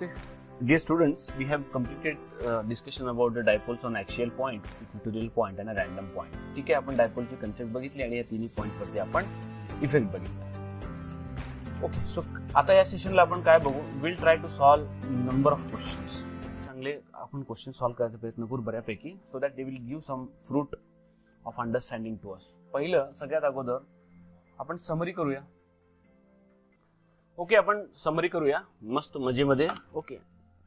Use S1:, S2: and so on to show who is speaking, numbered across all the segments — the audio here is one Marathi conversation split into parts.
S1: Okay, dear students, we have completed discussion about the dipoles on axial point, equatorial point and a random point. ठीक आहे, आपण डायपोलची कन्सेप्ट बघितली आणि या तिन्ही पॉइंट वरती आपण इफेक्ट बघितला. ओके, सो आता या सेशनला आपण काय बघू, will try to solve number of questions. चांगले आपण क्वेश्चन सॉल्व करायचा प्रयत्न करू बऱ्यापैकी, so that they will give some fruit of understanding to us. पहिलं सगळ्यात अगोदर आपण समरी करूया. ओके, आपण समरी करूया मस्त मजेमध्ये. ओके,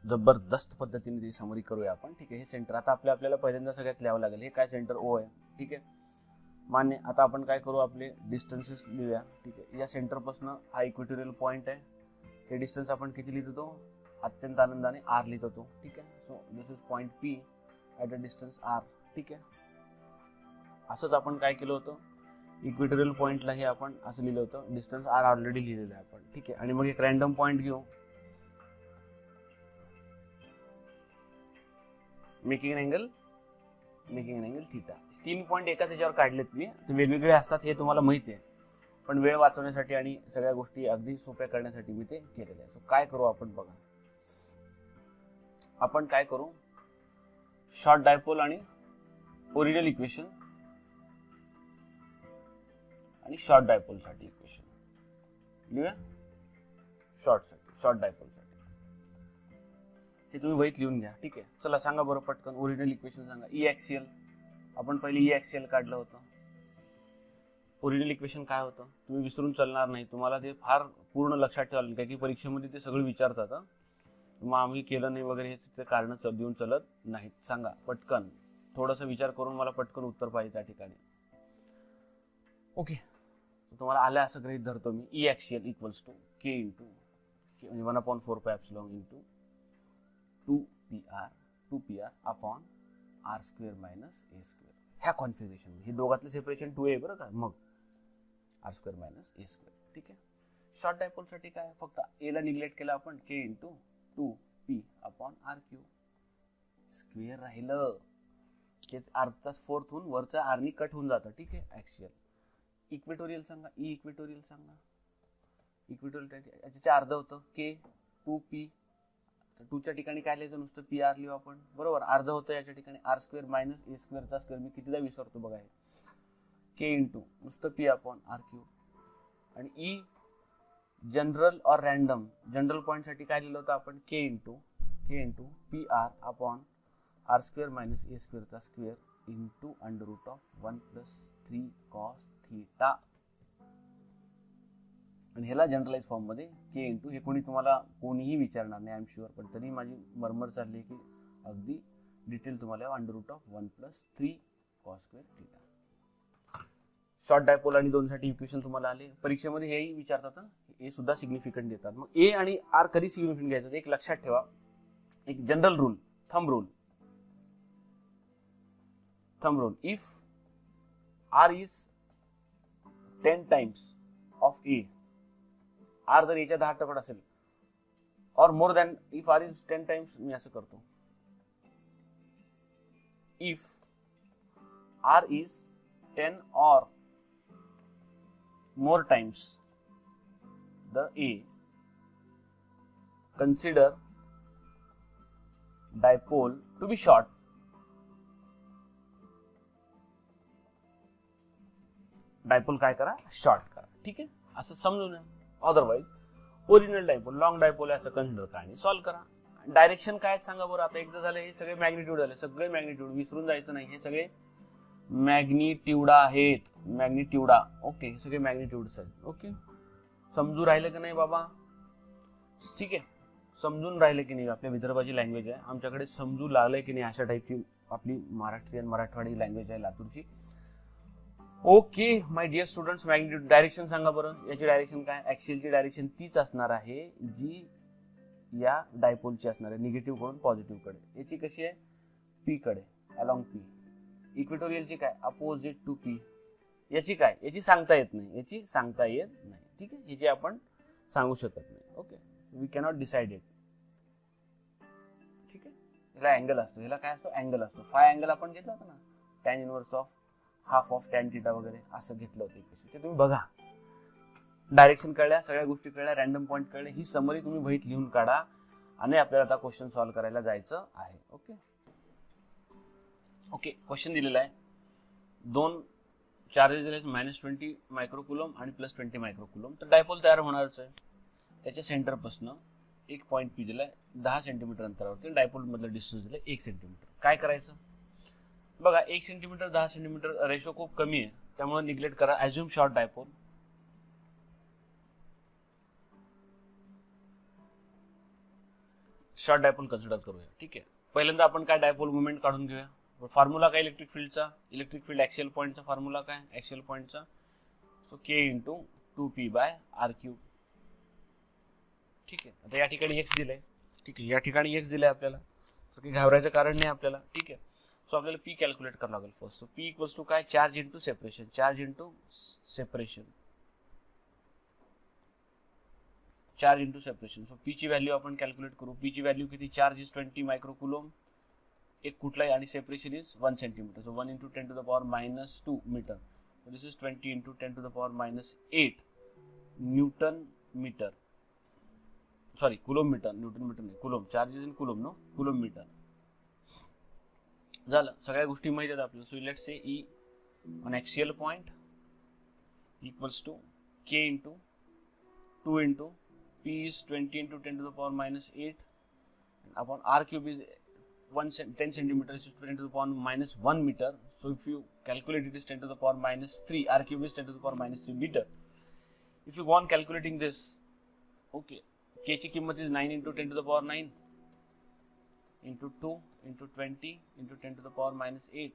S1: जबरदस्त पद्धतीने ती समरी करूया आपण. ठीक आहे, हे सेंटर आता आपल्याला पहिल्यांदा सगळ्यात लिहावं लागेल. हे काय सेंटर ओ आहे. ठीक आहे, मान्य. आता आपण काय करू, आपले डिस्टन्सेस लिहूया. ठीक आहे, या सेंटर पासून हा इक्वेटोरियल पॉइंट आहे. हे डिस्टन्स आपण किती लिहित होतो, अत्यंत आनंदाने आर लिहित होतो. ठीक आहे, so this is point P at a distance R. ठीक आहे, असंच आपण काय केलं होतं, इक्वेटोरियल पॉइंटला हे आपण असं लिहिलं होतं, डिस्टन्स आर ऑलरेडी लिहिलेलं आहे आपण. ठीक आहे, आणि मग एक रॅन्डम पॉइंट घेऊ, मेकिंग अँगल थीटा. 3 पॉइंट एकाच याच्यावर काढलेत मी, ते वेगवेगळे असतात हे तुम्हाला माहिती आहे, पण वेळ वाचवण्यासाठी आणि सगळ्या गोष्टी अगदी सोप्या करण्यासाठी मी ते केलेले आहे. सो काय करू आपण बघा, आपण काय करू, शॉर्ट डायपोल आणि ओरिजिनल इक्वेशन आणि शॉर्ट डायपोल साठी इक्वेशन लिहूया. शॉर्ट डायपोल साठी हे तुम्ही वहीत लिहून घ्या. ठीक आहे, चला सांगा बरं पटकन ओरिजिनल इक्वेशन सांगा. ई ऍक्सियल, आपण पहिले ई ऍक्सियल काढलं होतं. ओरिजिनल इक्वेशन काय होतं तुम्ही विसरून चालणार नाही, तुम्हाला ते फार पूर्ण लक्षात ठेवायला, कारण की परीक्षेमध्ये ते सगळं विचारतात. मग आम्ही केलं नाही वगैरे हे कारण देऊन चालत नाहीत. सांगा पटकन, थोडासा विचार करून मला पटकन उत्तर पाहिजे त्या ठिकाणी. ओके, तुम्हाला आलं असं गृहीत धरतो मी. E axial equals to K into म्हणजे 1/4 pi epsilon into 2pr upon r square minus a square. ह्या कॉन्फिगरेशन हे दोघातलं सेपरेशन 2 आहे बरं का, मग r square minus a square. ठीक आहे, शॉर्ट डायपोल साठी काय, फक्त a ला निग्लेक्ट केला आपण, k into 2p upon r cube square राहिलं, ते r चा 4th होऊन वरचा r नी कट होऊन जातं. ठीक आहे, ऍक्सियल. इक्वेटोरियल सांगा, ई इक्वेटोरियल सांगा. इक्वेटोरियल याचे अर्ध होतं k 2p, 2 च्या ठिकाणी काय लिहायचं, नुसतं पी आर लिहू आपण, बरोबर. अर्ध होतं याच्या ठिकाणी आर स्क्वेअर मायनस ए स्क्वेअरचा स्क्वेअर, मी कितीदा विसरतो बघा हे. के इंटू नुसतं पी अपॉन आर क्यूब. आणि E general or random, general point साठी काय लिहिलं होतं आपण, K into P R upon R square minus A स्क्वेअरचा स्क्वेअर इंटू √1 + 3 cos थीटा. आणि ह्याला जनरलाइज फॉर्म मध्ये के इंटू, हे तुम्हाला कोणीही विचारणार नाही आय एम शुअर, पण तरी माझी मरमर चालली की अगदी डिटेल तुम्हाला √1 + 3 cos² थीटा. शॉर्ट डायपोल आणि 2 साठी इक्वेशन तुम्हाला आले. परीक्षेमध्ये हेही विचारतात, हे सुद्धा सिग्निफिकंट देतात. मग ए आणि आर कधी सिग्निफिकंट घ्यायचं, एक लक्षात ठेवा, एक general rule, thumb rule. If R is 10 times of A, R जर एच्या 10 टक्के असेल, or more than, if R is 10 times, मी असं करतो, if R is 10 or more times the A, consider dipole to be short. Dipole काय करा, शॉर्ट करा. ठीक आहे, असं समजून. Otherwise original dipole, long dipole असं कन्सिडर करा आणि सॉल्व करा. डायरेक्शन काय सांगा बरं. आता एकदा झालं, हे सगळे मॅग्निट्यूड झाले, सगळे मॅग्निट्यूड विसरून जायचं नाही, हे सगळे मॅग्निट्यूडा आहेत, मॅग्निट्यूडा. ओके, हे सगळे मॅग्निट्यूड्स आहेत. ओके, समजून राहिलं की नाही बाबा. ठीक आहे, समजून राहिलं की नाही. आपल्या विदर्भाची लँग्वेज आहे, आमच्याकडे समजू लागलंय की नाही, अशा टाईपची आपली महाराष्ट्रीयन मराठवाडी लँग्वेज आहे लातूरची. Okay my dear students, magnitude direction सांगा बरं. याची डायरेक्शन काय, ऍक्सियलची डायरेक्शन तीच असणार आहे जी या डायपोलची असणार आहे, निगेटिव्ह कडून पॉझिटिव्ह कडे. याची कशी आहे, पी कडे, अलॉंग पी. इक्वेटोरियलची काय, अपोजिट टू पी. याची काय, याची सांगता येत नाही, ठीक आहे, याची आपण सांगू शकत नाही. Okay, we cannot decide it. ठीक आहे, याला अँगल असतो, ह्याला काय असतो, अँगल असतो. फाय अँगल आपण घेतला होता ना, tan inverse of half of tan theta वगैरे असं घेतलं होतं इक्वेशन, ते तुम्ही बघा. डायरेक्शन कळल्या, सगळ्या गोष्टी कळल्या, रॅन्डम पॉइंट कळले, ही समरी तुम्ही वहीत लिहून काढा. आणि आपल्याला आता क्वेश्चन सॉल्व्ह करायला जायचं आहे. ओके ओके क्वेश्चन दिलेला आहे. दोन चार्जेस दिले -20 मायक्रोकुलम आणि +20 मायक्रोकुलम. तर डायपोल तयार होणारच आहे. त्याच्या सेंटर पासून एक पॉइंट पी दिलाय 10 सेंटीमीटर अंतरावरती. डायपोल मधलं डिस्टन्स दिलं 1 सेंटीमीटर. काय करायचं बघा, 1 सेंटीमीटर 10 सेंटीमीटर रेशो खूप कमी आहे, त्यामुळे निग्लेक्ट करा. Assume short dipole. Short dipole consider करूया. ठीक आहे, पहिल्यांदा आपण काय डायपोल मुवमेंट काढून घेऊया. फॉर्म्युला काय electric फील्डचा, electric field axial पॉइंटचा formula काय, ॲक्सियल पॉइंटचा सो k × 2p/r³. ठीक आहे, आता या ठिकाणी x दिलंय. ठीक आहे, या ठिकाणी x दिलंय आपल्याला, तर काही घाबरायचं कारण नाही आपल्याला. ठीक आहे, सो आपल्याला p कॅल्क्युलेट करावं लागेल first. So p equals to काय, charge into separation. Charge into separation, charge into separation. So p ची व्हॅल्यू आपण कॅल्क्युलेट करू. p ची व्हॅल्यू किती, चार्ज इज 20 मायक्रोकुलम, एक कुठलाही, आणि separation is 1 centimetre. So 1 × 10⁻² metre. This is 20 × 10⁻8 newton metre. Sorry, coulomb metre. Newton metre नाही, coulomb. Charges in coulomb, no, coulomb metre. झालं, सगळ्या गोष्टी माहिती आहेत आपल्याला. So let's say E on axial point equals to k × 2 × p is 20 × 10⁻8 upon r³ is 10 centimeters is 10⁻1 meter. So if you calculate it is 10⁻3, r³ is 10⁻3 meter. If you go on calculating this, okay, k ची किंमत is 9 × 10⁹ into 2 into 20 into 10⁻8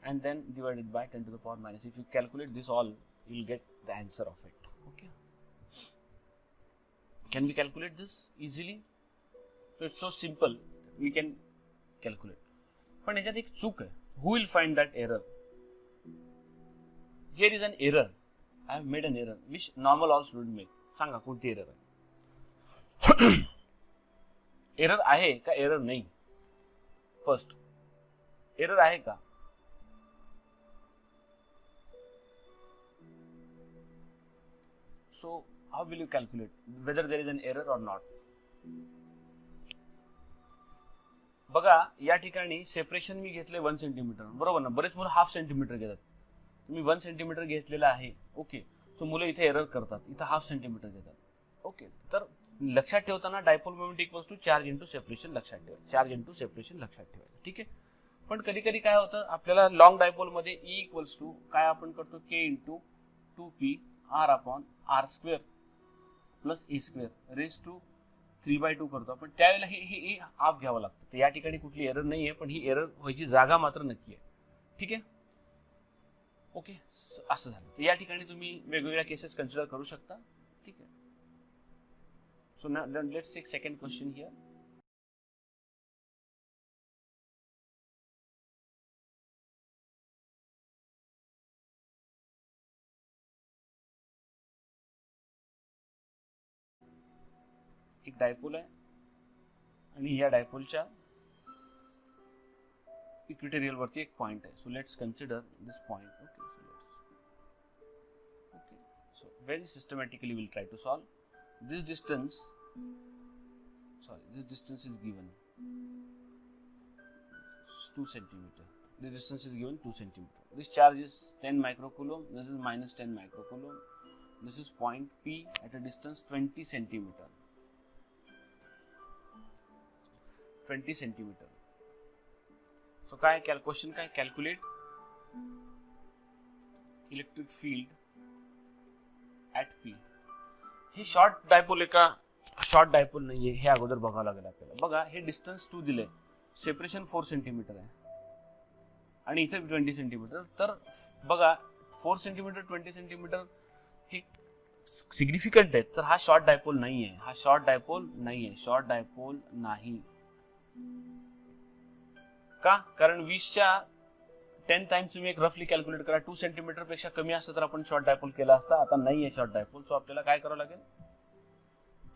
S1: and then divided by 10⁻. If you calculate this all, you will get the answer of it. Okay, can we calculate this easily? So it's so simple, we can calculate. पण याच्यात एक चूक आहे. Who will find that error? Here is an error. I have made an error which normal all students make. सांगा कोणती एरर आहे? एरर आहे का एरर नाही? फर्स्ट, एरर आहे का? So how will you calculate whether there is an error or not? बघा, या ठिकाणी सेपरेशन मी घेतले 1 सेंटीमीटर, बरोबर ना. बरेच मुलं ½ सेंटीमीटर घेतात. तुम्ही 1 सेंटीमीटर घेतलेला आहे. ओके, सो मुलं इथे एरर करतात, इथे ½ सेंटीमीटर घेतात. ओके, तर लक्षात ठेवताना dipole moment equals to charge into separation लक्षात ठेवायचं. चार्ज इंटू सेपरेशन लक्षात ठेवायचं. ठीक आहे, पण कधी कधी काय होतं, आपल्याला लॉंग डायपोल मध्ये E इक्वल्स टू काय आपण करतो, k × 2p/r² plus a² raise to 3/2 करतो आपण. त्यावेळेला हे हाफ घ्यावं लागतं. तर या ठिकाणी कुठली एरर नाहीये, पण ही एरर व्हायची जागा मात्र नक्की आहे. ठीक आहे, ओके, असं झालं. तर या ठिकाणी तुम्ही वेगवेगळ्या केसेस कन्सिडर करू शकता. ठीक आहे, so now let's take second question here. एक डायपोल आहे आणि या डायपोलच्या इक्वेटोरियल वरती एक पॉइंट आहे. So let's consider this point. Okay, so very systematically we'll try to solve this distance. This distance is given 2 centimeter. This distance is given 2 centimeter. This charge is 10 microcoulomb. This is -10 microcoulomb. This is point P at a distance 20 centimeter. 20 centimeter. So काय क्वेश्चन काय, calculate electric field at P. हे शॉर्ट डायपोल आहे का शॉर्ट डायपोल नाहीये हे अगोदर बघावं लागेल आपल्याला. बघा, हे डिस्टन्स 2 दिलंय, सेपरेशन 4 सेंटीमीटर आहे आणि इथे 20 सेंटीमीटर. तर बघा, 4 सेंटीमीटर 20 सेंटीमीटर हे सिग्निफिकंट आहे. तर हा शॉर्ट डायपोल नाहीये, हा शॉर्ट डायपोल नाहीये, शॉर्ट डायपोल नाही. का? कारण 20च्या 10 टाइम्स तुम्ही एक रफली कॅल्क्युलेट करा, 2 सेंटीमीटर पेक्षा कमी असतं तर आपण शॉर्ट डायपोल केला असता. आता नाहीये शॉर्ट डायपोल. सो आपल्याला काय करावं लागेल,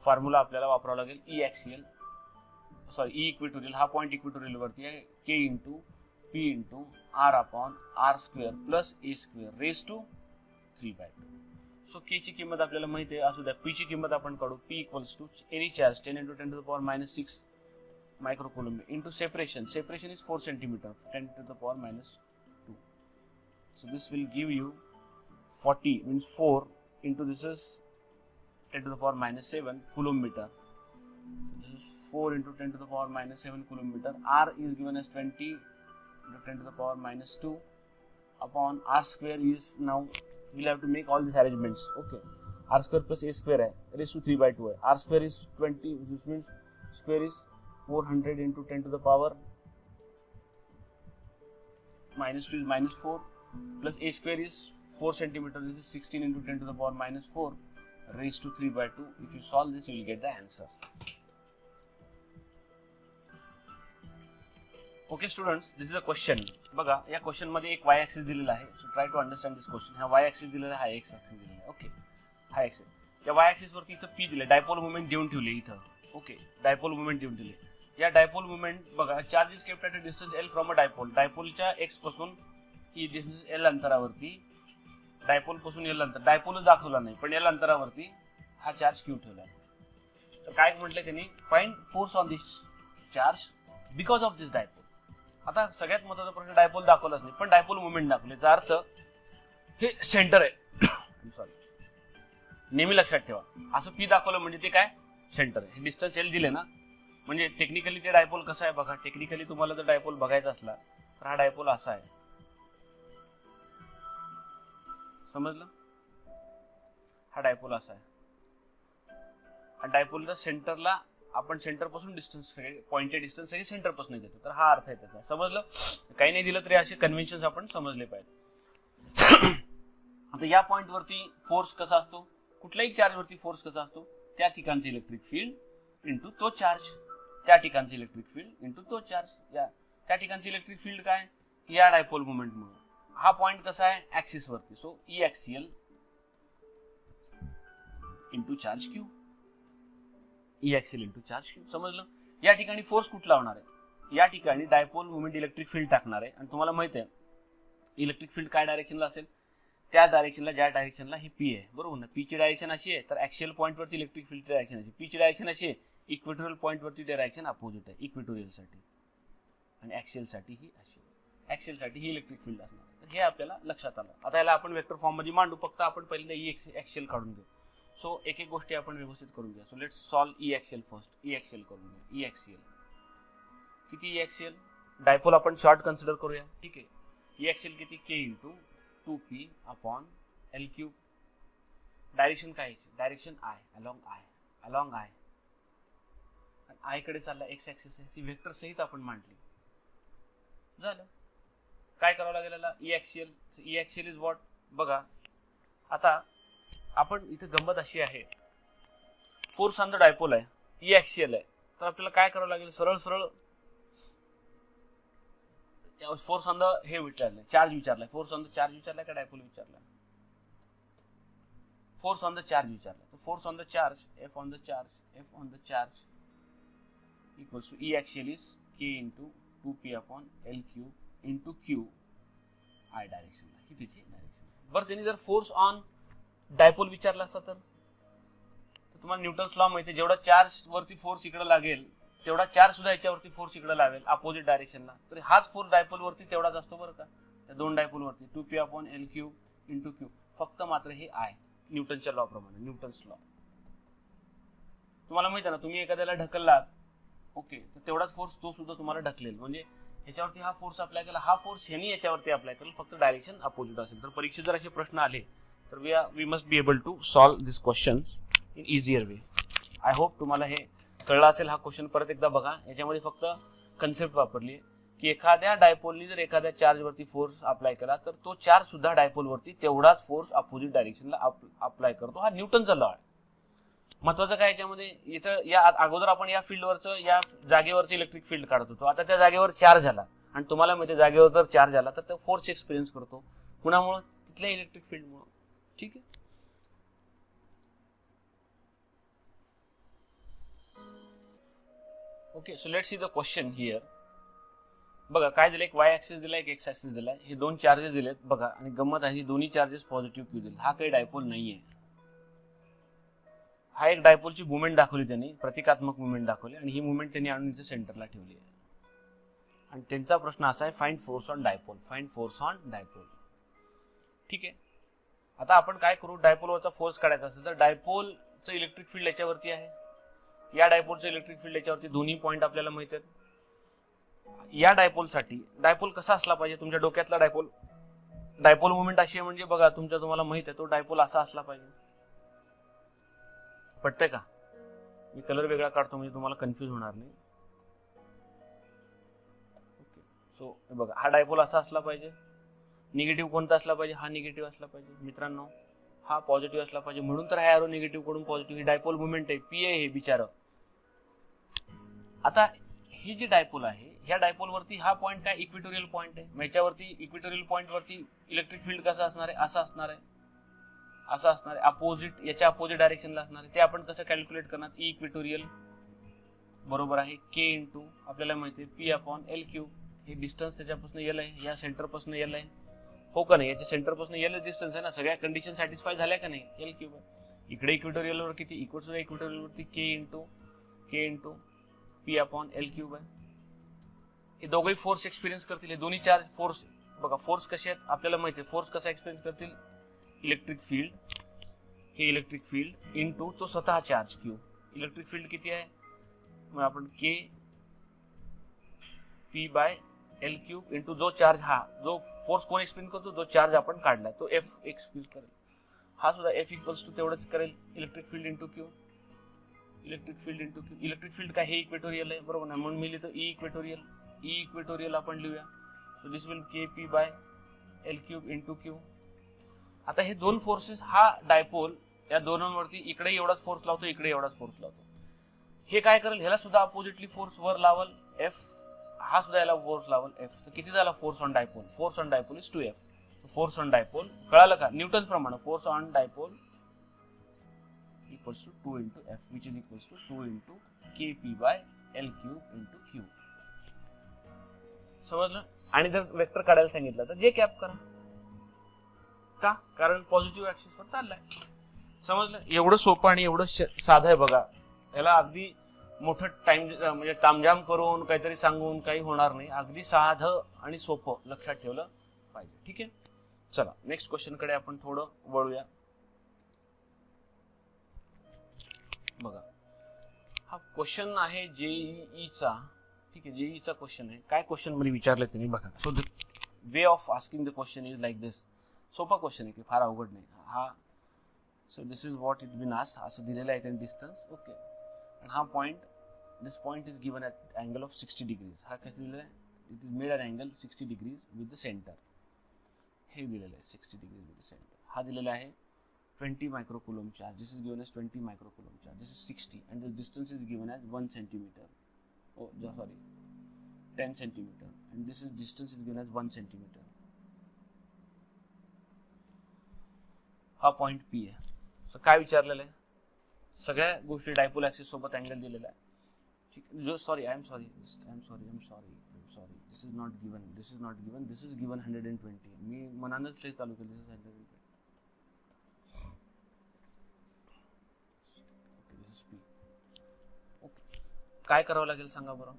S1: फॉर्म्युला आपल्याला वापरावा लागेल. E axial, sorry E equatorial. हा पॉइंट इक्वेटोरियल वरती आहे. k × p × r/r² plus a² raise to 3/2. So K ची किंमत आपल्याला माहिती आहे, असू द्या. पी ची किंमत आपण काढू. P equals to any charge 10 × 10⁻⁶ microcoulomb into separation. Separation is 4 centimeter, 10 to the power minus 2. So this will give you 40, means 4 into this is 10 to the power minus 7 coulomb meter. So this is 4 into 10 to the power minus 7 coulomb meter. R is given as 20 into 10 to the power minus 2 upon R square is, now we'll have to make all these arrangements. Okay, R square plus A square है raised to 3/2 है. R square is 20, which means square is 400 into 10 to the power minus 2 is minus 4 plus A square is 4 centimeter. This is 16 into 10 to the power minus 4 raised to 3/2. If you solve this, you will get the answer. Okay students, this is a question. बघा या क्वेश्चन मध्ये एक y axis दिलेला आहे. So try to understand this question. हा y axis दिलेला आहे, हा x axis दिलेला आहे. ओके, हा x axis. या y axis वरती इथं p दिले, डायपोल मोमेंट देऊन ठेवले इथं. ओके, डायपोल मोमेंट देऊन ठेवले. या डायपोल मोमेंट बघा, charge is kept at a distance L from a dipole. डायपोलच्या एक्स पासून ही डिस्टन्स एल अंतरावरती, डायपोल पासून एल अंतर, डायपोलच दाखवला नाही पण एल अंतरावरती हा चार्ज क्यू ठेवला. तर काय म्हटलंय त्यांनी, find force on this charge because of this dipole. आता सगळ्यात महत्त्वाचा प्रश्न, डायपोल दाखवलाच नाही पण डायपोल मोमेंट दाखवले. याचा अर्थ हे सेंटर आहे. सॉरी, नेहमी लक्षात ठेवा, असं पी दाखवलं म्हणजे ते काय, सेंटर आहे. हे डिस्टन्स एल दिले ना, म्हणजे टेक्निकली ते डायपोल कसं आहे बघा. टेक्निकली तुम्हाला जर डायपोल बघायचा असला तर हा डायपोल असा आहे, समजलं. हा डायपोल असा आहे आणि डायपोलच्या सेंटरला आपण सेंटर पासून डिस्टन्स सगळे पॉइंटेड डिस्टन्स सगळे सेंटर पासून घेतो. तर हा अर्थ आहे त्याचा, समजलं. काही नाही दिलं तरी असे कन्व्हेन्शन आपण समजले पाहिजे. आता या पॉइंट वरती फोर्स कसा असतो, कुठल्याही चार्ज वरती फोर्स कसा असतो, त्या ठिकाणचे इलेक्ट्रिक फील्ड इंटू तो चार्ज, त्या ठिकाणचे इलेक्ट्रिक फील्ड इंटू तो चार्ज. या त्या ठिकाणचे इलेक्ट्रिक फील्ड काय, या डायपोल मोमेंट मुळे. हा पॉइंट कसा आहे, ऍक्सिस वरती. So E axial into charge Q, E axial into charge Q, समजलं. या ठिकाणी फोर्स कुठला होणार आहे, या ठिकाणी डायपोल मोमेंट इलेक्ट्रिक फील्ड टाकणार आहे. आणि तुम्हाला माहित आहे इलेक्ट्रिक फील्ड काय डायरेक्शनला असेल, त्या डायरेक्शनला, ज्या डायरेक्शनला ही पी आहे, बरोबर ना. पी ची डायरेक्शन अशी आहे, तर ऍक्सियल पॉइंट वरती इलेक्ट्रिक फील्ड डायरेक्शन अशी. पी ची डायरेक्शन अशी आहे, इक्वेटोरियल पॉइंट वरती डायरेक्शन अपोजिट आहे इक्वेटोरियल साठी, आणि ऍक्सियल साठी ही अशी, ऍक्सियल साठी ही इलेक्ट्रिक फील्ड असणार. तर हे आपल्याला लक्षात आलं. आता याला आपण वेक्टर फॉर्म मध्ये मांडू, फक्त आपण पहिल्यांदा ई ऍक्सियल काढून घेऊ. सो एक एक गोष्टी आपण व्यवस्थित करून घ्या. So let's solve E axial first. E axial करून घ्या. ई ऍक्सियल किती, ई ऍक्सियल डायपोल आपण शॉर्ट कन्सिडर करूया, ठीक आहे. ई ऍक्सियल किती, K into 2p upon L cube. Direction काय, direction I, along I, along I. I कडे चालला, एक्स ऍक्सिस आहे, ती वेक्टर सहित आपण मांडली. झालं. काय करावं लागेल याला, E axial. E axial is what, बघा आता आपण इथे गंमत अशी आहे, फोर्स ऑन द डायपोल आहे, ई ऍक्सियल आहे. तर आपल्याला काय करावं लागेल, सरळ सरळ फोर्स ऑन द हे विचारलंय, चार्ज विचारलाय. फोर्स ऑन द चार्ज विचारलाय का डायपोल विचारलाय, फोर्स ऑन द चार्ज विचारलाय. तर force on the charge, F on the charge, F on the charge equals to E axial is K into 2p upon L cube into Q I डायरेक्शनला, ही त्याची डायरेक्शन. बरं, त्यांनी जर फोर्स ऑन डायपोल विचारला असता तर तुम्हाला न्यूटन्स लॉ माहिती आहे, जेवढा चार्ज वरती फोर्स इकडे लागेल तेवढा चार्ज सुद्धा याच्यावरती फोर्स इकडे लावेल अपोजिट डायरेक्शनला. तर हाच फोर्स डायपोल वरती तेवढाच असतो बरं का, त्या दोन डायपोल वरती 2p upon L cube into Q. फक्त मात्र हे आय न्यूटनच्या लॉ प्रमाणे, न्यूटन्स लॉ. तुम्हाला माहिती आहे ना, तुम्ही एखाद्याला ढकललात, ओके, तर तेवढाच फोर्स तो सुद्धा तुम्हाला ढकलेल. म्हणजे ह्याच्यावरती हा फोर्स अप्लाय केला, हा फोर्स ह्यानी याच्यावरती अप्लाय केला, फक्त डायरेक्शन अपोजिट असेल. तर परीक्षेत जर असे प्रश्न आले तर we must be able to solve this questions in easier way. I hope तुम्हाला हे कळलं असेल. हा क्वेश्चन परत एकदा बघा, याच्यामध्ये फक्त कन्सेप्ट वापरली की एखाद्या डायपोलनी जर एखाद्या चार्ज वरती फोर्स अप्लाय केला तर तो चार्ज सुद्धा डायपोल वरती तेवढाच फोर्स अपोजिट डायरेक्शनला अप्लाय करतो. हा न्यूटनचा लॉ आहे. महत्वाचं काय याच्यामध्ये, इथं या अगोदर आपण या फील्डवरचं, या जागेवरचं इलेक्ट्रिक फील्ड काढत होतो. आता त्या जागेवर चार्ज आला आणि तुम्हाला माहिती जागेवर जर चार्ज आला तर तो फोर्स एक्सपिरियन्स करतो. कुणामुळे, तिथल्या इलेक्ट्रिक फील्डमुळे. ठीक आहे. Okay, so let's see the question here. बघा काय दिलं, एक वाय ऍक्सिस दिला, एक एक्स ऍक्सिस दिला. हे दोन चार्जेस दिलेत बघा, आणि गंमत आहे दोन्ही चार्जेस पॉझिटिव्ह क्यू दिले. हा काही डायपोल नाहीये, हा एक डायपोलची मुवमेंट दाखवली त्यांनी, प्रतिकात्मक मुवमेंट दाखवली आणि ही मुवमेंट त्यांनी आणून इथे सेंटरला ठेवली आहे. आणि त्यांचा प्रश्न असा आहे, find force on dipole. Find force on dipole. ठीक आहे. आता आपण काय करू, डायपोलवरचा फोर्स काढायचा असेल तर डायपोलचं इलेक्ट्रिक फील्ड याच्यावरती आहे, या डायपोलचं इलेक्ट्रिक फील्ड याच्यावरती, दोन्ही पॉईंट आपल्याला माहित आहेत. या डायपोलसाठी डायपोल कसा असला पाहिजे, तुमच्या डोक्यातला डायपोल, डायपोल मुवमेंट अशी आहे म्हणजे बघा, तुम्हाला माहित आहे तो डायपोल असा असला पाहिजे. पटतंय का? मी कलर वेगळा काढतो म्हणजे तुम्हाला कन्फ्युज होणार नाही. ओके. सो बघा, हा डायपोल असा असला पाहिजे. निगेटिव्ह कोणता असला पाहिजे, हा निगेटिव्ह असला पाहिजे मित्रांनो, हा पॉझिटिव्ह असला पाहिजे. म्हणून तर हा एरो निगेटिव्ह कडून पॉझिटिव्ह, ही डायपोल मुवमेंट आहे, पी आहे हे बिचार. आता ही जी डायपोल आहे, ह्या डायपोल वरती हा पॉइंट काय, इक्वेटोरियल पॉइंट आहे. याच्यावरती इक्वेटोरियल पॉइंट वरती इलेक्ट्रिक फील्ड कसं असणार आहे, असं असणार आहे, असं असणार आहे, अपोजिट, याच्या अपोजिट डायरेक्शनला असणार आहे. ते आपण कसं कॅल्क्युलेट करणार, ई इक्वेटोरियल बरोबर आहे के इंटू, आपल्याला माहिती आहे पी अपॉन एल क्यूब. हे डिस्टन्स त्याच्यापासून एल आहे, या सेंटर पासून एल आहे, हो का नाही, याच्या सेंटर पासून एल डिस्टन्स आहे ना, सगळ्या कंडिशन सॅटिस्फाय झाल्या का नाही, एल क्यूब आहे. इकडे इक्वेटोरियल वर किती, इक्वेटोरियल वरती K into P upon L cube आहे. हे दोघे फोर्स एक्सपिरियन्स करतील, हे दोन्ही चार्ज फोर्स. बघा फोर्स कसे आहेत आपल्याला माहिती आहे, फोर्स कसा एक्सपिरियन्स करतील, इलेक्ट्रिक फील्ड, हे इलेक्ट्रिक फील्ड इंटू तो स्वतः चार्ज क्यू. इलेक्ट्रिक फील्ड किती आहे, मग आपण K P by L cube into जो चार्ज, हा जो फोर्स कोण एक्सपिरियन्स करतो, जो चार्ज आपण काढलाय तो एफ एक्सपिरियन्स करेल, हा सुद्धा एफ इक्वल्स टू तेवढंच करेल, electric field into Q. Electric field into Q, electric field काय, हे इक्वेटोरियल आहे बरोबर ना, म्हणून मी लिहितो ई इक्वेटोरियल. ई इक्वेटोरियल आपण लिहूया. So this will K P by L cube into Q. आता हे दोन फोर्सेस, हा डायपोल या दोनांवरती इकडे एवढाच फोर्स लावतो, इकडे एवढाच फोर्स लावतो. हे काय करेल, ह्याला सुद्धा अपोजिटली फोर्स वर लावल एफ, हा सुद्धा याला फोर्स लावल एफ. तर किती झाला force on dipole, force on dipole is 2F. Force on dipole कळालं का, न्यूटन प्रमाणे force on dipole equals to 2 into F, which is equals to 2 into K P by L cube into Q. समजलं? आणि जर वेक्टर काढायला सांगितलं तर जे कॅप करा, का, कारण पॉझिटिव्ह ऍक्सिस वर चाललाय. समजलं? एवढं सोपं आणि एवढं साधं आहे बघा. याला अगदी मोठं टाइम म्हणजे तामझाम करून काहीतरी सांगून काही होणार नाही, अगदी साधं आणि सोपं लक्षात ठेवलं पाहिजे. ठीक आहे, चला नेक्स्ट क्वेश्चन कडे आपण थोडं वळूया. बघा, हा क्वेश्चन आहे जेईईचा. ठीक आहे, जेईईचा क्वेश्चन आहे. काय क्वेश्चन मध्ये विचारलं त्यांनी बघा. So the way of asking the question is like this. सोपा क्वेश्चन आहे की फार अवघड नाही हा. So this is what it been asked, असं दिलेलं आहे त्यांनी डिस्टन्स. ओके, आणि हा point, this point is given at angle of 60 degrees. हा काय दिलेला आहे, it is made at angle 60 degrees with the centre. हे दिलेलं आहे 60 डिग्रीज विथ द सेंटर. हा दिलेला आहे 20 microcoulomb charge. This is given as 20 microcoulomb charge. This is 60 and the distance is given as 1 centimeter. Oh, sorry, 10 centimeter. And this is distance is given as 1 centimeter. हा पॉइंट पी आहे. सो काय विचारलेलं आहे, सगळ्या गोष्टी डायपोल ऍक्सिस सोबत अँगल दिलेला आहे. जो sorry I am sorry this is not given, this is given 120. मी मनानच चालू केलं, दिस इज 120. काय करावं लागेल सांगा बरं,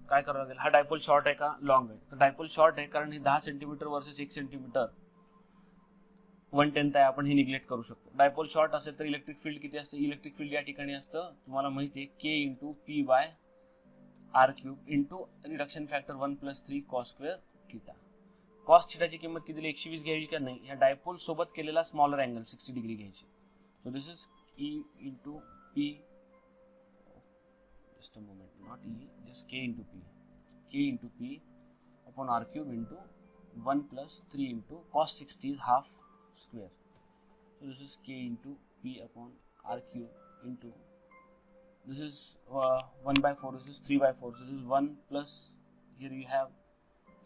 S1: काय करावं लागेल. हा डायपोल शॉर्ट आहे का लॉंग आहे, तर डायपोल शॉर्ट आहे कारण हे 10 सेंटीमीटर वर्सेस 1 सेंटीमीटर 1/10 आहे. आपण हे निग्लेक्ट करू शकतो. डायपोल शॉर्ट असेल तर इलेक्ट्रिक फील्ड किती असते, इलेक्ट्रिक फील्ड या ठिकाणी असतं तुम्हाला माहिती आहे K into P by R cube into reduction factor 1+3 cos square theta. Cos थिटाची किंमत किती दिली, 120 घ्यायची का नाही, ह्या डायपोल सोबत केलेला स्मॉलर अँगल 60 डिग्री घ्यायची. So this is E into P, just a moment, not E, just K into P upon R cube into 1+3 into cos 60 is half square. So this is K into P upon R cube into, this is 1/4, this is 3/4, so this is 1 plus, here you have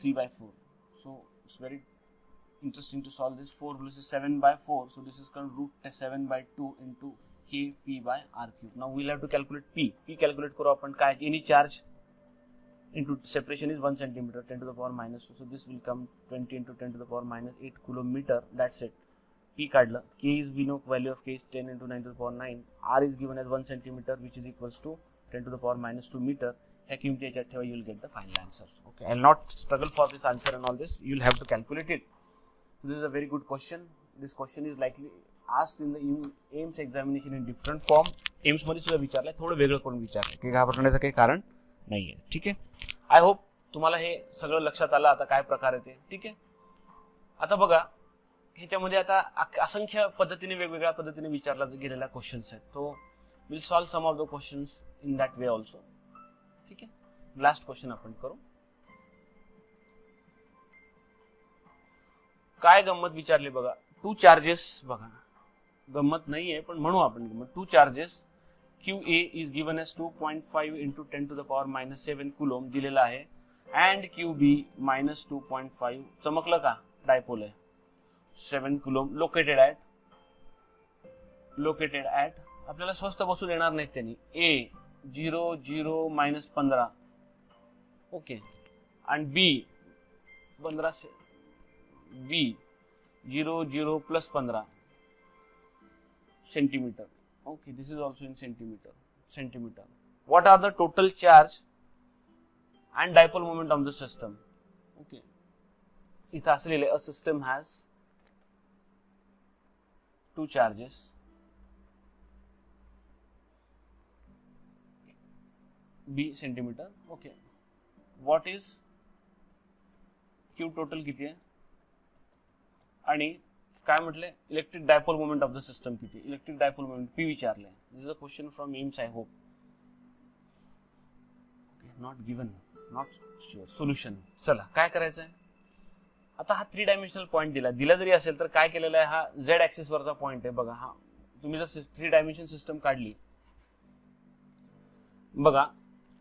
S1: 3/4. So it's very interesting to solve this. 4 plus is 7/4, so this is called root 7/2 into K P by R cube. Now we'll have to calculate P. P calculate करू आपण काय, any charge into separation is 1 centimeter, 10 to the power minus 2. So this will come 20 into 10 to the power minus 8 coulomb meter. That's it. P काढलं, K is we know value of K is 10 into 9 to the power 9, R is given as 1 centimeter which is equals to 10 to the power minus 2 meter. ह्या किमती याच्यात ठेवा, you will get the final answer. Okay, I will not struggle for this answer and all this, you will have to calculate it. So this is a very good question. This question is likely asked in the AIMS examination in different form. AIMS मध्ये सुद्धा विचारलंय, थोडं वेगळं करून विचारलंय, की घाबरण्याचं काही कारण नाहीये. ठीक आहे, आय होप तुम्हाला हे सगळं लक्षात आलं आता काय प्रकार आहे ते. ठीक आहे, आता बघा ह्याच्यामध्ये आता असंख्य पद्धतीने वेगवेगळ्या पद्धतीने विचारला गेलेल्या क्वेश्चन्स आहेत. तो will solve some of the questions in that way also. ठीक आहे, लास्ट क्वेश्चन आपण करू. काय गंमत विचारली बघा, टू चार्जेस, बघा गंमत नाहीये पण म्हणू आपण गंमत. Two charges QA is given as 2.5 into 10 to the power minus 7 coulomb दिलेला आहे, and QB minus 2.5, चमकलं का, डायपोल आहे, 7 coulomb located at आपल्याला स्वस्त बसू देणार नाहीत त्यांनी. A 0 0 minus 15, okay, and B 15 B 0 0 plus 15 centimeter. Okay, this is also in centimeter. What are the total charge and dipole moment of the system? Okay, इथं असं लिहिलंय, a system has two charges B centimeter. Okay, what is Q total किती आहे आणि काय म्हटले, electric dipole moment of the system किती, इलेक्ट्रिक डायपोल मोमेंट P विचारले. This is a question from AIIMS, I hope. Not given, not sure. Solution, चला काय करायचंय आता. हा 3 डायमेन्शनल पॉइंट दिला जरी असेल तर काय केलेला आहे, हा Z ऍक्सिस वरचा पॉइंट आहे. बघा, हा तुम्ही जर 3 डायमेन्शन सिस्टम काढली, बघा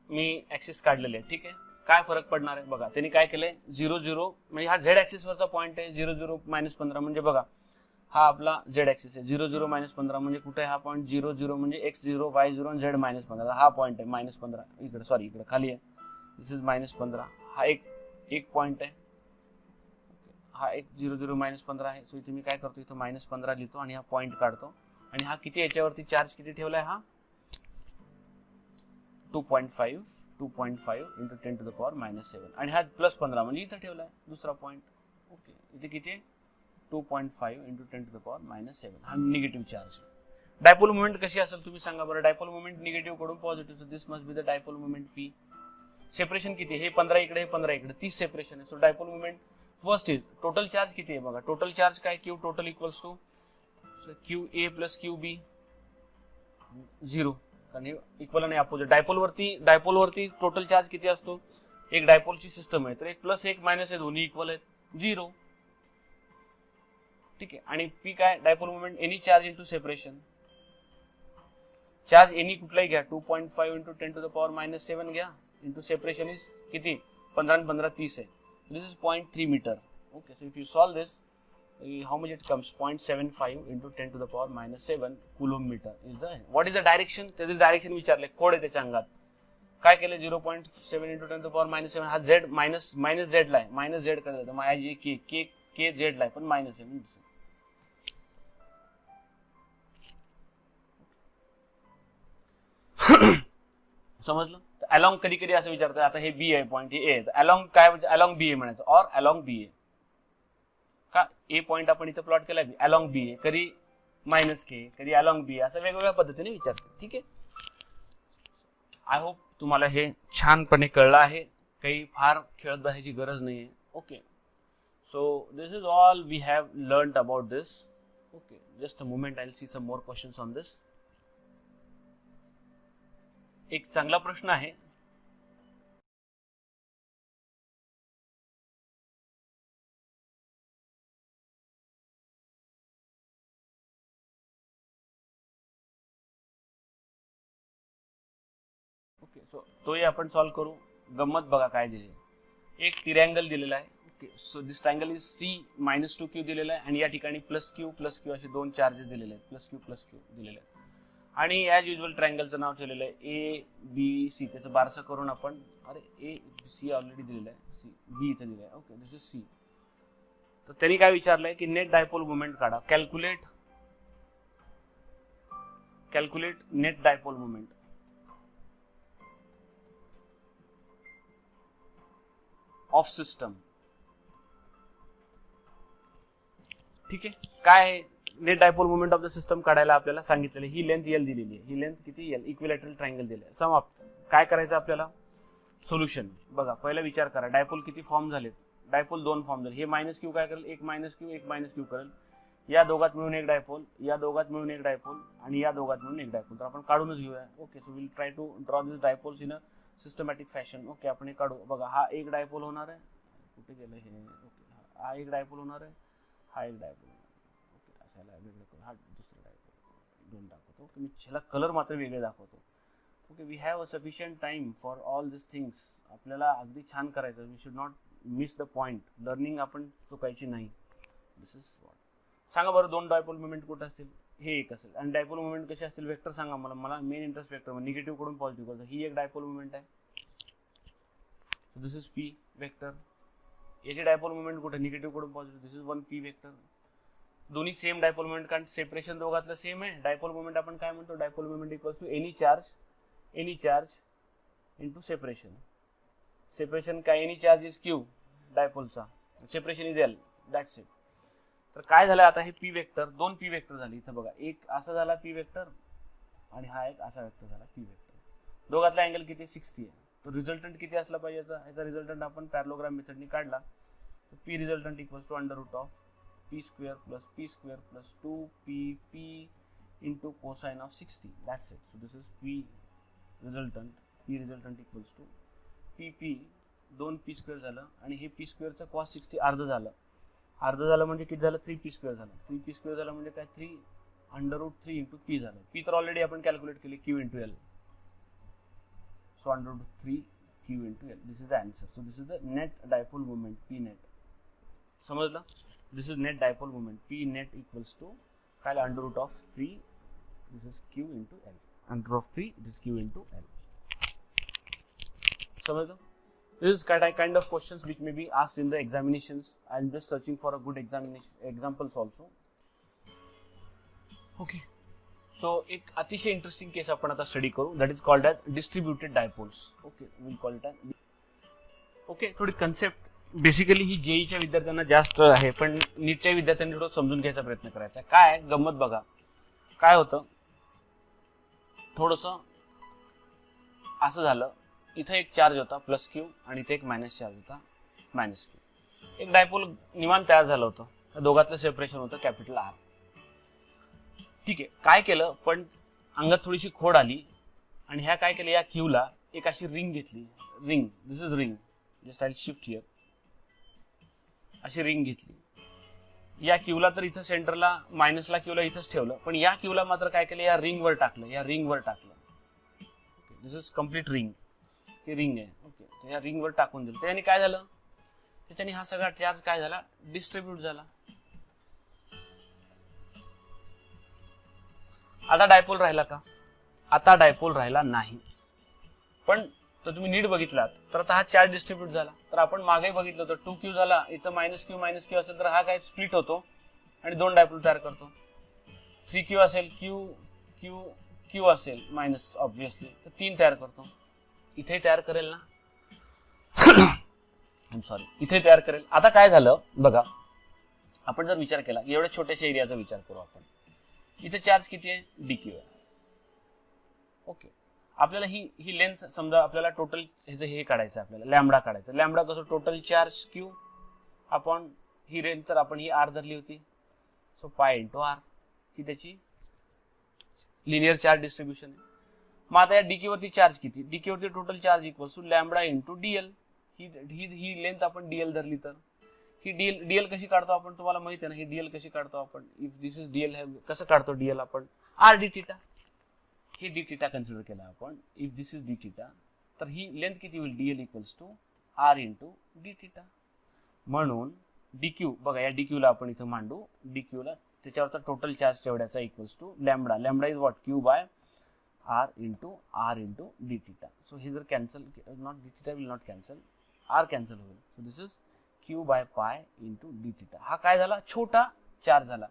S1: मी ऍक्सिस काढलेले आहे. ठीक आहे, काय फरक पडणार आहे बघा. त्यांनी काय केलंय, 0 0 म्हणजे हा Z ऍक्सिस वरचा पॉइंट आहे. 0 0 minus 15 म्हणजे बघा हा आपला Z ऍक्सिस आहे. 0 0 minus 15 म्हणजे कुठे हा पॉइंट, 0 0 म्हणजे x0 y0 आणि Z minus 15, हा पॉइंट आहे minus 15 इकडे, सॉरी इकडे खाली आहे. दिस इज minus 15, हा एक पॉइंट आहे. हा एक 0 0 minus 15 आहे. सो इथे मी काय करतो, इथं -15 लिहितो आणि हा पॉइंट काढतो. आणि हा किती, याच्यावरती चार्ज किती ठेवलाय, हा 2.5 into 10 to the power minus 7 आणि हा +15 म्हणजे इथं ठेवलाय दुसरा पॉइंट. ओके, इथे किती आहे, 2.5 into 10 to the power minus 7, हा निगेटिव्ह चार्ज. डायपोल मोमेंट कशी असेल तुम्ही सांगा बरं. डायपोल मोमेंट निगेटिव्ह कडून positive, this must be the dipole moment P. Separation किती, हे 15 इकडे, हे 15 इकडे, 30 सेपरेशन आहे. So dipole moment first is, total charge किती आहे बघा. टोटल चार्ज काय, Q total equals to QA plus QB 0, कारण हे इक्वल आणि अपोजिट. डायपोल वरती टोटल चार्ज किती असतो, एक डायपोलची सिस्टम आहे तर एक प्लस एक मायनस आहे, दोन्ही इक्वल आहेत, 0. ठीक आहे, आणि P काय, dipole moment any charge into separation. Charge any कुठलाही घ्या, 2.5 into 10 to the power minus 7 घ्या, इंटू सेपरेशन इज किती, 15 आणि 15 30 आहे. This is 0.3 metre. Okay, so if you solve this, how much it comes, 0.75 into 10 to the power minus 7 coulomb meter is the. What is the direction, त्याचे डायरेक्शन विचारले, कोड आहे त्याच्या अंगात. काय केले, 0.7 into 10 to the power minus 7, हा Z मायनस Z ला आहे, मायनस Z कडे जातो, माझी K Z ला आहे पण मायनस आहे. समजलं. अलॉंग कधी कधी असं विचारतात, आता हे B आहे पॉइंट, हे A आहे, अलॉंग काय म्हणजे अलॉंग B आहे म्हणायचं, और अलॉंग B आहे का. ए पॉइंट आपण इथे प्लॉट केला, अलॉंग बी आहे, कधी -K, कधी अलॉंग बी, असं वेगवेगळ्या पद्धतीने विचारतात. ठीक आहे, आय होप तुम्हाला हे छानपणे कळलं आहे, काही फार खेळत बसायची गरज नाहीये. Okay, so this is all we have learned about this. Okay, just a moment, I will see some more questions on this. एक चांगला प्रश्न आहे, ओके, सो तोही आपण सॉल्व करू. गंमत बघा काय दिली, एक ट्रायंगल दिलेला आहे. Okay, so this triangle is C -2Q दिलेला आहे आणि या ठिकाणी +Q असे दोन चार्जेस दिलेले आहेत, +Q दिलेले आहेत. आणि ॲज युजल ट्रायंगलचं नाव ठेवलेलं आहे ABC. त्याचं बारसं करून आपण, अरे ABC ऑलरेडी दिलेलं आहे, C B इथे दिलं आहे. Okay, this is C. तर त्यांनी काय विचारलंय की नेट डायपोल मोमेंट काढा. Calculate net dipole moment. Of system. ठीक आहे. काय net dipole moment of the system काढायला आपल्याला सांगितलेलं. ही लेंथ एल दिलेली आहे. ही लेंथ किती एल. इक्विलॅटरल ट्रायंगल दिलंय. समाप्त. काय करायचं आपल्याला. सोल्युशन. बघा पहिला विचार करा. डायपोल किती फॉर्म झालेत. डायपोल 2 फॉर्म झाले. हे मायनस क्यू काय करेल. एक मायनस क्यू करेल. या दोघात मिळून एक डायपोल, या दोघात मिळून एक डायपोल आणि या दोघात मिळून एक डायपोल. तर आपण काढूनच घेऊया. Okay. So will try to draw this dipoles in a systematic fashion. Okay. आपण हे काढू. बघा हा एक डायपोल होणार आहे. कुठे गेलं हे. ओके. हा एक डायपोल होणार आहे. हा एक डायपोल. ओके. असायला वेगळं करू. हा दुसरा डायपोल. 2 दाखवतो. ओके. मी ह्याला कलर मात्र वेगळे दाखवतो. Okay. We have a sufficient time for all this things. आपल्याला अगदी छान करायचं. We should not miss the point. Learning आपण चुकायची नाही. This is what. सांगा बरं 2 डायपोल मुवमेंट कुठे असतील. हे एक असेल. आणि डायपोल मुवमेंट कशी असतील. वेक्टर सांगा मला. मला मेन इंटरेस्ट वेक्टर. निगेटिव्ह कडून पॉझिटिव्ह करतो. ही एक डायपोल मुवमेंट आहे. This is P vector. याची डायपोल मुवमेंट कुठे. निगेटिव्ह कडून positive. This is 1 P vector. दोन्ही सेम डायपोल मुवमेंट. कारण सेपरेशन दोघातलं सेम आहे. डायपोल मुवमेंट आपण काय म्हणतो. Dipole movement equals to any charge into separation. Separation काय. एनी चार्ज इज क्यू डायपोलचा. Separation is L. That's it. तर काय झालं आता. हे पी वेक्टर 2 पी वेक्टर झाली. इथं बघा एक असा झाला पी वेक्टर आणि हा एक असा वेक्टर झाला पी वेक्टर. दोघातला अँगल किती 60 आहे. तर रिझल्टंट किती असला पाहिजे याचा रिझल्टंट आपण पॅरलोग्राम मेथडनी काढला. तर P resultant equals to under root of P square plus 2 P P into cosine of 60. That's it. So this is P resultant equals to P P 2 P square झालं आणि हे पी स्क्वेअरचं कॉस 60 अर्ध झालं म्हणजे किती झालं 3 पी स्क्वेअर झालं. 3 पी स्क्वेअर झालं म्हणजे काय 3 अंडर रूट 3 इंटू पी झालं. पी तर ऑलरेडी आपण कॅल्क्युलेट केले Q into L. So under root 3 Q into L. This is the answer. So this is the net dipole moment P net. समजलं. This is net dipole moment P net equals to काय under root of 3 this is Q into L. Under of 3 this Q into L. समजलं. This is kind of questions which may be asked in the examinations. I am just searching for a good examples also. Okay. So एक अतिशय इंटरेस्टिंग केस आपण आता स्टडी करू. That is called as distributed dipoles. Okay, we will call it as. Okay, थोडी कन्सेप्ट बेसिकली ही जेईच्या विद्यार्थ्यांना जास्त आहे पण नीटच्या विद्यार्थ्यांनी थोडं समजून घ्यायचा प्रयत्न करायचा. काय गंमत बघा. काय होतं थोडंसं असं झालं. इथं एक चार्ज होता प्लस क्यू आणि इथे एक मायनस चार्ज होता मायनस क्यू. एक डायपोल निवांत तयार झालं होतं. दोघातलं सेपरेशन होतं कॅपिटल आर. ठीक आहे. काय केलं पण अंगात थोडीशी खोड आली आणि ह्या काय केलं या क्यूला एक अशी रिंग घेतली. Ring. This is ring. Just I shift here. अशी रिंग घेतली. या क्यूला तर इथं सेंटरला मायनसला क्यूला इथंच ठेवलं पण या क्यूला मात्र काय केलं या रिंगवर टाकलं. This is complete ring. ही रिंग आहे. ओके. तर या रिंगवर टाकून दिलं. त्याने काय झालं त्याच्याने हा सगळा चार्ज काय झाला डिस्ट्रीब्यूट झाला. आता डायपोल राहिला का. आता डायपोल राहिला नाही. पण तर तुम्ही नीट बघितलात तर आता हा चार्ज डिस्ट्रीब्यूट झाला. तर आपण मागे बघितलं तर 2 क्यू झाला. इथं मायनस क्यू असेल तर हा काय स्प्लिट होतो आणि 2 डायपोल तयार करतो. 3 क्यू असेल क्यू असेल मायनस ऑब्विसली तर 3 तयार करतो. इथे तयार करेल ना. सॉरी इथे तयार करेल. आता काय झालं बघा. आपण जर विचार केला एवढ्या छोट्याशा एरियाचा विचार करू आपण. इथे चार्ज किती आहे डीक्यू आहे. ओके. आपल्याला ही लेंथ समजा आपल्याला टोटल हे काढायचं आपल्याला लॅम्बडा काढायचं. लॅम्बडा कसं टोटल चार्ज क्यू आपण ही रेंज तर आपण ही आर धरली होती. सो पाय इंटू आर ही त्याची लिनियर चार्ज डिस्ट्रीब्युशन आहे. मग आता या डीक्यू वरती चार्ज किती. डीक्यू वरती total charge equals to lambda into DL. ही लेंथ आपण डीएल धरली तर ही डीएल कशी काढतो आपण तुम्हाला माहिती आहे ना. ही डीएल कशी काढतो आपण. इफ दिस इज डीएल कसं काढतो डीएल आपण आर डी थीटा. हे डी थीटा कन्सिडर केला आपण. If this is D theta तर ही लेंथ किती होईल DL equals to R into D theta. म्हणून डीक्यू बघा या डीक्यू ला आपण इथं मांडू. डीक्यू ला त्याच्यावरचा टोटल चार्ज तेवढ्याचा equals to lambda. Lambda is what Q by r into d theta. So here cancel not d theta will not cancel. R cancel होईल. So this is Q by pi into D theta. हा काय झाला, छोटा चार्ज झाला.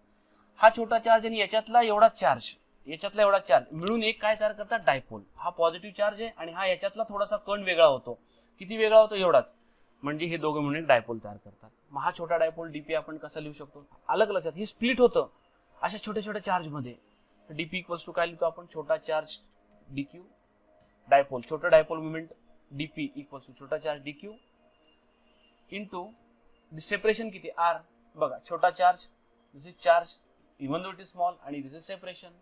S1: हा छोटा चार्ज आणि याच्यातला एवढा चार्ज मिळून एक काय तयार करतात, डायपोल. हा पॉझिटिव्ह चार्ज आहे आणि हा याच्यातला थोडासा कण वेगळा होतो. किती वेगळा होतो, एवढाच. म्हणजे हे दोघं म्हणून एक डायपोल तयार करतात. मग हा छोटा डायपोल डीपी आपण कसा लिहू शकतो, अलग लक्षात, हे स्प्लिट होतं अशा छोट्या छोट्या चार्ज मध्ये. डीपी इक्वल्स टू काय लिहितो आपण, छोटा चार्ज डीक्यू डायपोल, छोटा dipole moment DP equals to छोटा चार्ज डीक्यू इंटू सेपरेशन किती, आर. बघा, छोटा charge, this is charge even though it is small, आणि दिस इज सेपरेशन.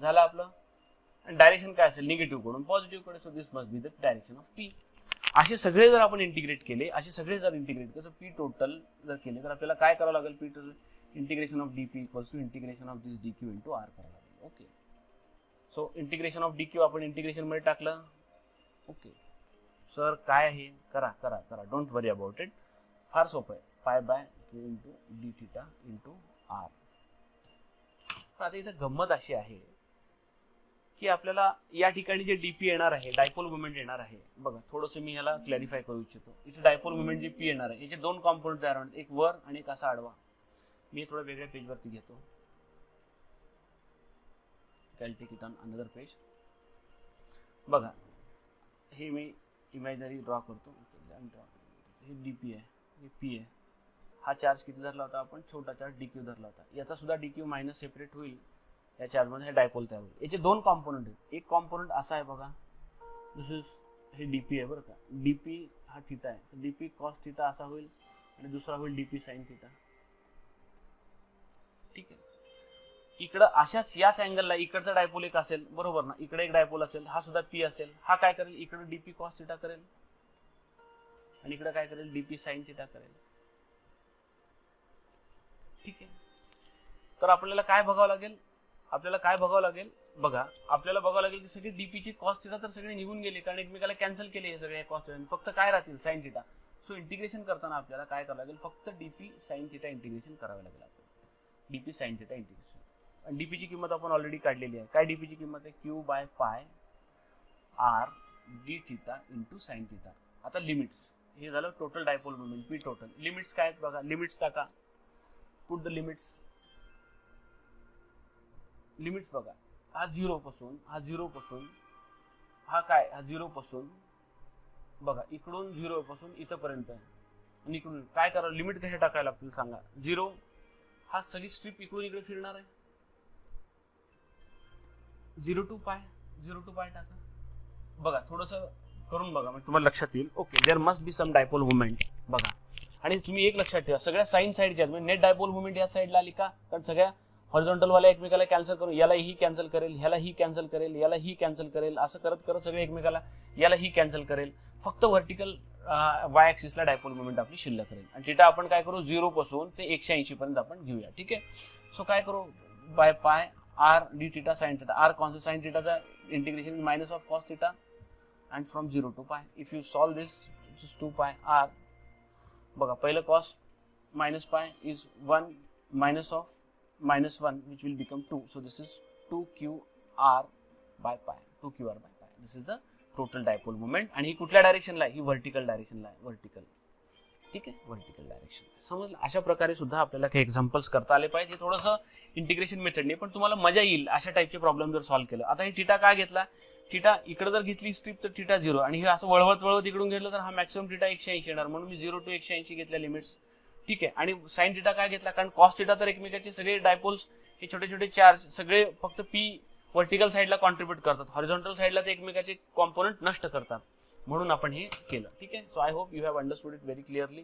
S1: झालं आपलं. आणि डायरेक्शन काय असेल, निगेटिव्ह कडून पॉझिटिव्ह कडे. So this must be the direction of P. असे सगळे जर आपण इंटिग्रेट केले, कसं पी टोटल जर केले तर आपल्याला काय करावं लागेल, P total integration of DP equals to integration of this DQ into R करावं लागेल. Okay. So integration of DQ आपण इंटिग्रेशन मध्ये टाकलं. ओके सर, काय आहे, करा करा करा, डोंट वरी अबाउट इट. फार सोपं आहे. Pi by Q into D theta into R. आता इथं गंमत अशी आहे की आपल्याला या ठिकाणी जे डीपी येणार आहे, डायपोल मोमेंट येणार आहे. बघा, थोडंसं मी ह्याला क्लॅरिफाय करू इच्छितो. इथे डायपोल मोमेंट जे पी येणार आहे, याचे दोन कॉम्पोनंट तयार होणार, एक वर आणि एक असा आडवा. मी थोडं वेगळ्या पेज वरती घेतो. I'll take it on another page. बघा, हे मी इमॅजिनरी ड्रॉ करतो. हे डीपी आहे, हे पी आहे. हा चार्ज किती धरला होता आपण, छोटा चार्ज डीक्यू धरला होता. याचा सुद्धा डीक्यू मायनस सेपरेट होईल या चार्ज मध्ये, हे डायपोल तयार होईल. याचे दोन कॉम्पोनंट आहेत. एक कॉम्पोनंट असा आहे बघा, दिस इज हे डीपी आहे बरं का. डीपी हा थिटा आहे, डीपी कॉस थिटा असा होईल आणि दुसरा होईल डीपी साइन थिटा. ठीक आहे. इकडं अशाच याच अँगलला इकडचा डायपोल एक असेल, बरोबर ना, इकडे एक डायपोल असेल, हा सुद्धा पी असेल. हा काय करेल, इकडे डीपी कॉस थिटा करेल आणि इकडे काय करेल, डीपी साइन थिटा करेल. ठीक आहे. तर आपल्याला काय बघावं लागेल, बघा, आपल्याला बघावं लागेल की सगळे डीपीची कॉस थिटा तर सगळे निघून गेले, कारण एकमेकाला कॅन्सल केले हे सगळे कॉस थिटा. फक्त काय राहतील, साइन थिटा. सो इंटिग्रेशन करताना आपल्याला काय करावं लागेल, फक्त डीपी साइन थिटा इंटिग्रेशन करावं लागेल आपल्याला. DP sine theta integration. आणि डीपी ची किंमत आपण ऑलरेडी काढलेली आहे. काय डीपी ची किंमत आहे, Q by pi R D theta into sine theta. आता लिमिट्स, हे झालं total dipole moment P total. Limits काय आहेत बघा, लिमिट्स टाका. Put the limits. लिमिट्स बघा, हा झिरो पासून हा काय, हा झिरो पासून बघा, इकडून झिरो पासून इथपर्यंत आहे. आणि इकडून काय करा, लिमिट कशा टाकायला लागतील सांगा. झिरो, हा सगळी स्ट्रिप इकडून इकडे फिरणार आहे. 0 to पाय टाका. बघा, थोडस करून बघा, म्हणजे तुम्हाला लक्षात येईल. Okay, there must be some dipole movement. बघा, आणि तुम्ही एक लक्षात ठेवा, सगळ्या साइन साइडच्या म्हणजे नेट डायपोल मुवमेंट या साइडला आली का, कारण सगळ्या हॉरिझॉन्टल वाल्या एकमेकाला कॅन्सल करून, याला ही कॅन्सल करेल, ह्याला ही कॅन्सल करेल, याला ही कॅन्सल करेल, असं करत करत सगळे एकमेकाला, याला ही कॅन्सल करेल. फक्त व्हर्टिकल वाय ऍक्सिसला डायपोल मुवमेंट आपली शिल्लक करेल. आणि थिटा आपण काय करू, 0 पासून ते 180 पर्यंत आपण घेऊया. ठीक आहे. सो काय करू, बाय पाय r d theta sin theta. r constant sin theta चा integration is minus of cos theta and from 0 to pi. If you solve this, which is 2 pi r. बघा, पहिलं cos minus pi is 1 minus of minus 1, which will become 2. So this is 2qr by pi. 2qr by pi. This is the total dipole moment. आणि ही कुठल्या डायरेक्शनला आहे, ही व्हर्टिकल डायरेक्शनला आहे. व्हर्टिकल. ठीक आहे, व्हर्टिकल डायरेक्शन. समजलं. अशा प्रकारे सुद्धा आपल्याला काही एक्झाम्पल्स करता आले पाहिजे. थोडंसं इंटिग्रेशन मेथडने, पण तुम्हाला मजा येईल अशा टाईपचे प्रॉब्लेम जर सॉल्व्ह केलं. आता हे थिटा काय घेतला, थिटा इकडे जर घेतली स्ट्रिप तर थिटा 0, आणि हे असं वळवत इकडून घेतलं तर हा मॅक्सिमम थिटा 180 येणार. म्हणून मी 0 to 180 घेतल्या लिमिट्स. ठीक आहे. आणि साइन थिटा काय घेतला, कारण कॉस थिटा तर एकमेकाचे सगळे डायपोल्स, हे छोटे छोटे चार्ज सगळे फक्त पी व्हर्टिकल साइडला कॉन्ट्रीब्यूट करतात, हॉरिझॉन्टल साइडला ते एकमेकाचे कॉम्पोनंट नष्ट करतात. म्हणून आपण हे केलं. ठीक आहे. So I hope you have understood it very clearly.